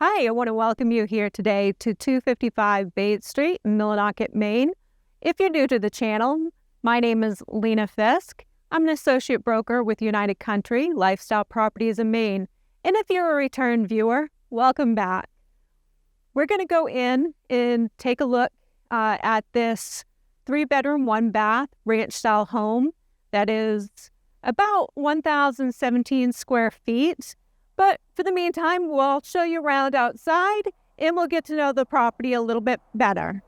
Hi, I want to welcome you here today to 255 Bates Street in Millinocket, Maine. If you're new to the channel, my name is Lena Fisk. I'm an associate broker with United Country Lifestyle Properties in Maine. And if you're a return viewer, welcome back. We're going to go in and take a look at this 3-bedroom, 1-bath ranch-style home that is about 1,017 square feet. But for the meantime, we'll show you around outside and we'll get to know the property a little bit better.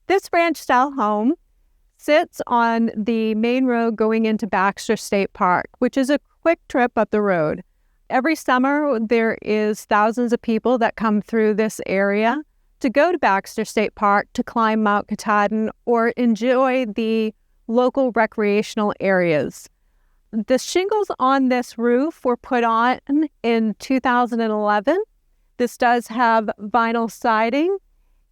This ranch-style home sits on the main road going into Baxter State Park, which is a quick trip up the road. Every summer, there is thousands of people that come through this area to go to Baxter State Park to climb Mount Katahdin or enjoy the local recreational areas. The shingles on this roof were put on in 2011. This does have vinyl siding,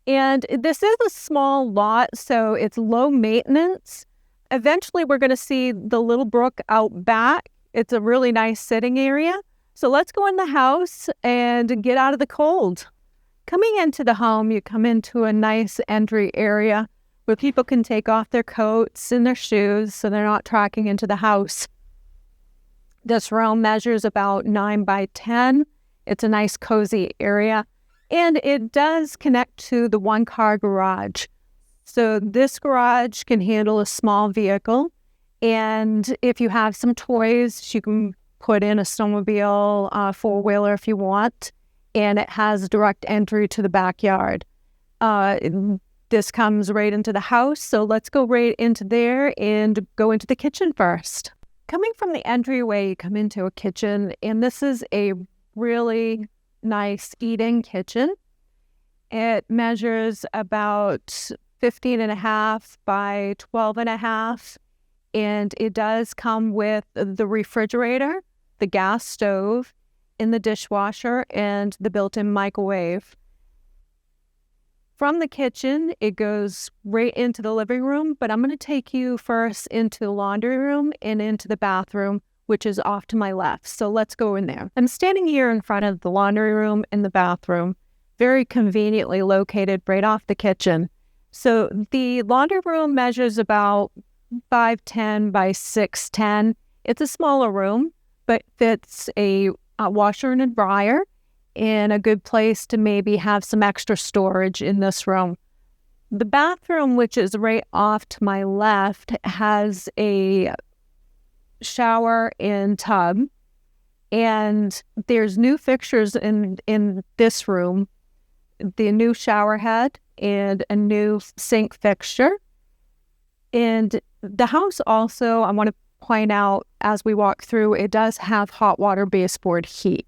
and this is a small lot, so it's low maintenance. Eventually, we're going to see the little brook out back. It's a really nice sitting area. So let's go in the house and get out of the cold. Coming into the home, you come into a nice entry area where people can take off their coats and their shoes so they're not tracking into the house. This room measures about 9 by 10. It's a nice cozy area, and it does connect to the one-car garage. So this garage can handle a small vehicle, and if you have some toys, you can put in a snowmobile, four-wheeler if you want, and it has direct entry to the backyard. This comes right into the house, so let's go right into there and go into the kitchen first. Coming from the entryway, you come into a kitchen, and this is a really nice eating kitchen. It measures about 15.5 by 12.5, and it does come with the refrigerator, the gas stove, and the dishwasher, and the built-in microwave. From the kitchen, it goes right into the living room, but I'm going to take you first into the laundry room and into the bathroom, which is off to my left. So let's go in there. I'm standing here in front of the laundry room and the bathroom, very conveniently located right off the kitchen. So the laundry room measures about 5'10" by 6'10". It's a smaller room, but fits a washer and a dryer, and a good place to maybe have some extra storage in this room. The bathroom, which is right off to my left, has a shower and tub, and there's new fixtures in this room, the new shower head and a new sink fixture. And the house also, I want to point out as we walk through, it does have hot water baseboard heat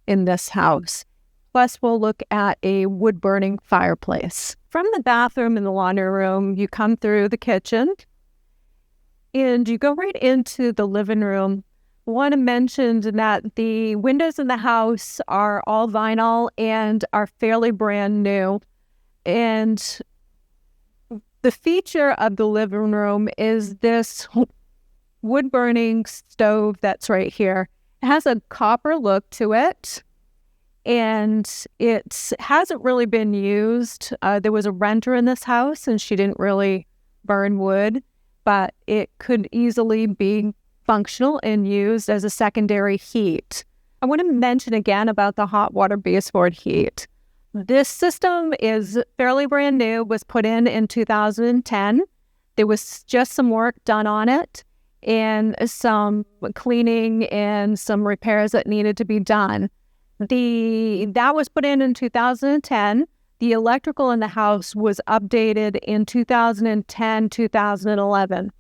in this house. Plus, we'll look at a wood-burning fireplace. From the bathroom and the laundry room, you come through the kitchen, and you go right into the living room. I want to mention that the windows in the house are all vinyl and are fairly brand new. And the feature of the living room is this wood-burning stove that's right here. It has a copper look to it, and it hasn't really been used. There was a renter in this house, and she didn't really burn wood, but it could easily be functional and used as a secondary heat. I want to mention again about the hot water baseboard heat. This system is fairly brand new, was put in 2010. There was just some work done on it, and some cleaning and some repairs that needed to be done. That was put in 2010. The electrical in the house was updated in 2010, 2011.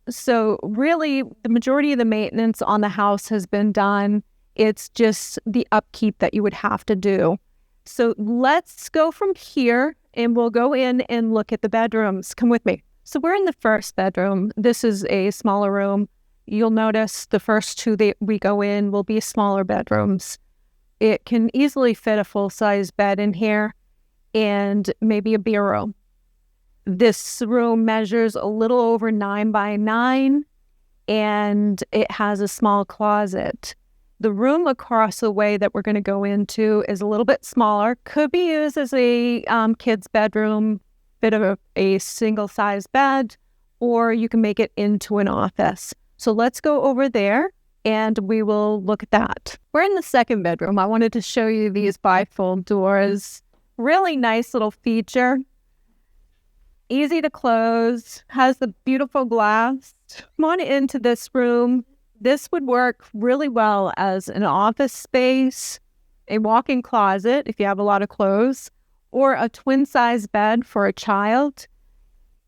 So really, the majority of the maintenance on the house has been done. It's just the upkeep that you would have to do. So let's go from here, and we'll go in and look at the bedrooms. Come with me. So we're in the first bedroom. This is a smaller room. You'll notice the first two that we go in will be smaller bedrooms. It can easily fit a full-size bed in here and maybe a bureau. This room measures a little over 9 by 9, and it has a small closet. The room across the way that we're going to go into is a little bit smaller. Could be used as a kid's bedroom, bit of a single-size bed, or you can make it into an office. So let's go over there and we will look at that. We're in the second bedroom. I wanted to show you these bifold doors. Really nice little feature. Easy to close, has the beautiful glass. Come on into this room. This would work really well as an office space, a walk-in closet if you have a lot of clothes, or a twin-size bed for a child.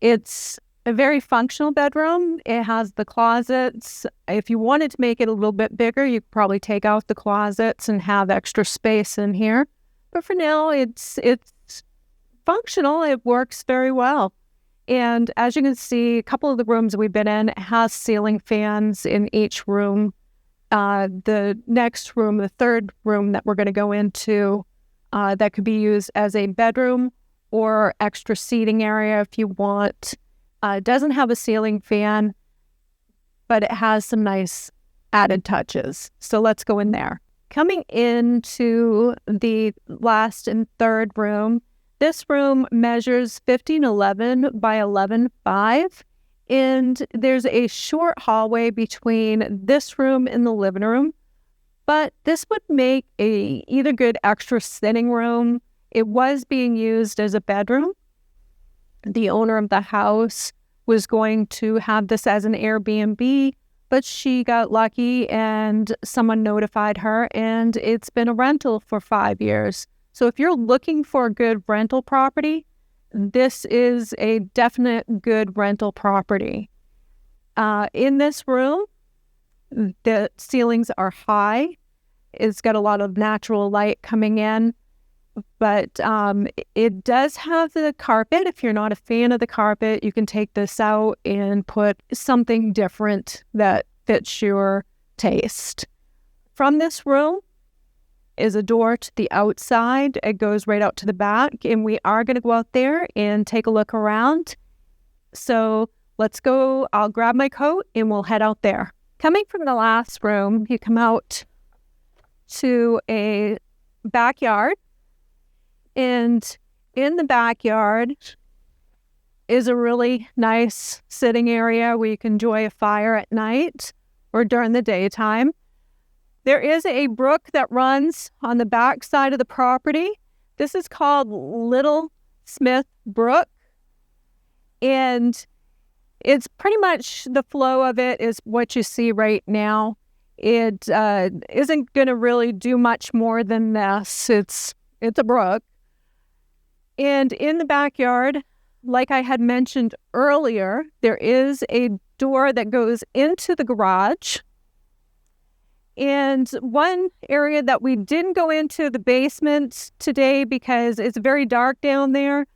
It's a very functional bedroom. It has the closets. If you wanted to make it a little bit bigger, you could probably take out the closets and have extra space in here. But for now, it's functional. It works very well. And as you can see, a couple of the rooms we've been in has ceiling fans in each room. The next room, the third room that we're going to go into, that could be used as a bedroom or extra seating area if you want. It doesn't have a ceiling fan, but it has some nice added touches. So let's go in there. Coming into the last and third room, this room measures 1511 by 11.5, and there's a short hallway between this room and the living room, but this would make a either good extra sitting room. It was being used as a bedroom. The owner of the house was going to have this as an Airbnb, but she got lucky and someone notified her, and it's been a rental for 5 years. So if you're looking for a good rental property, this is a definite good rental property. In this room, the ceilings are high. It's got a lot of natural light coming in, but it does have the carpet. If you're not a fan of the carpet, you can take this out and put something different that fits your taste. From this room is a door to the outside. It goes right out to the back, and we are going to go out there and take a look around. So let's go. I'll grab my coat and we'll head out there. Coming from the last room, you come out to a backyard, and in the backyard is a really nice sitting area where you can enjoy a fire at night or during the daytime. There is a brook that runs on the back side of the property. This is called Little Smith Brook, and it's pretty much the flow of it is what you see right now. It isn't going to really do much more than this. It's a brook. And in the backyard, like I had mentioned earlier, there is a door that goes into the garage. And one area that we didn't go into, the basement today because it's very dark down there,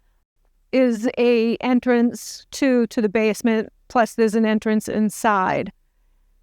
is a entrance to the basement, plus there's an entrance inside.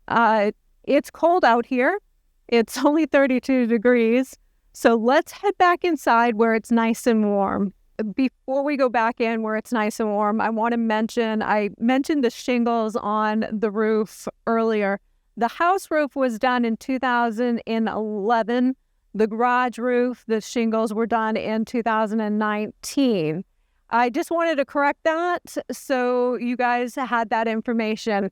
It's cold out here. It's only 32 degrees. So let's head back inside where it's nice and warm. Before we go back in where it's nice and warm, I mentioned the shingles on the roof earlier. The house roof was done in 2011. The garage roof, the shingles were done in 2019. I just wanted to correct that so you guys had that information.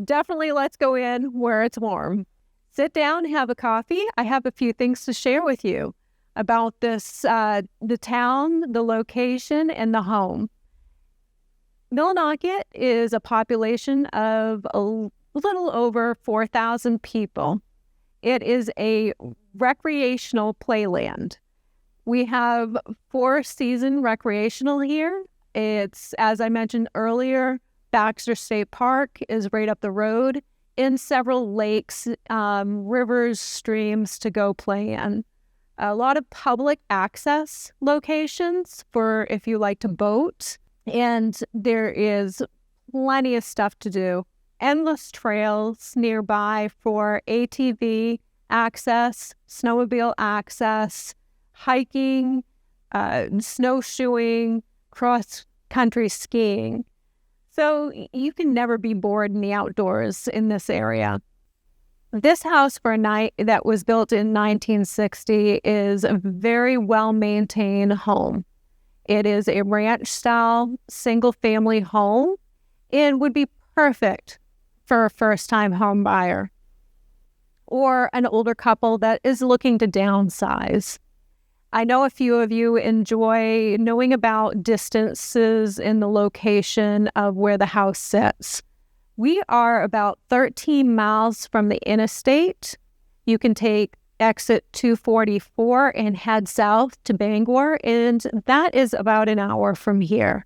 Definitely let's go in where it's warm. Sit down, have a coffee. I have a few things to share with you about this, the town, the location, and the home. Millinocket is a population of a little over 4,000 people. It is a recreational playland. We have 4-season recreational here. It's, as I mentioned earlier, Baxter State Park is right up the road, and several lakes, rivers, streams to go play in. A lot of public access locations for if you like to boat, and there is plenty of stuff to do. Endless trails nearby for ATV access, snowmobile access, hiking, snowshoeing, cross-country skiing. So you can never be bored in the outdoors in this area. This house for a night that was built in 1960 is a very well-maintained home. It is a ranch-style single-family home and would be perfect for a first-time home buyer or an older couple that is looking to downsize. I know a few of you enjoy knowing about distances in the location of where the house sits. We are about 13 miles from the interstate. You can take exit 244 and head south to Bangor, and that is about an hour from here.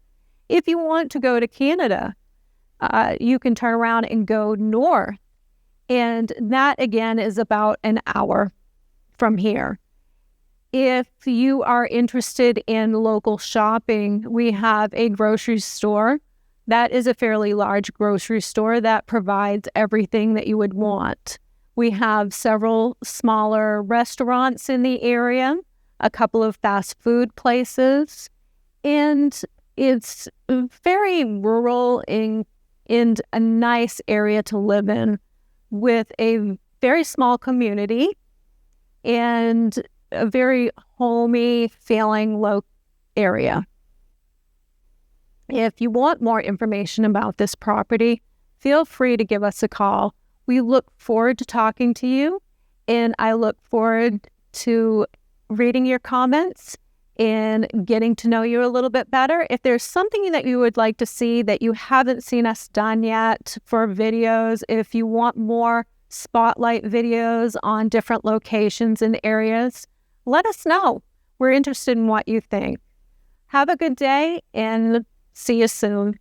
If you want to go to Canada, you can turn around and go north, and that again is about an hour from here. If you are interested in local shopping, we have a grocery store. That is a fairly large grocery store that provides everything that you would want. We have several smaller restaurants in the area, a couple of fast food places, and it's very rural and a nice area to live in with a very small community and a very homey feeling area. If you want more information about this property, feel free to give us a call. We look forward to talking to you, and I look forward to reading your comments and getting to know you a little bit better. If there's something that you would like to see that you haven't seen us done yet for videos, if you want more spotlight videos on different locations and areas, let us know. We're interested in what you think. Have a good day and see you soon.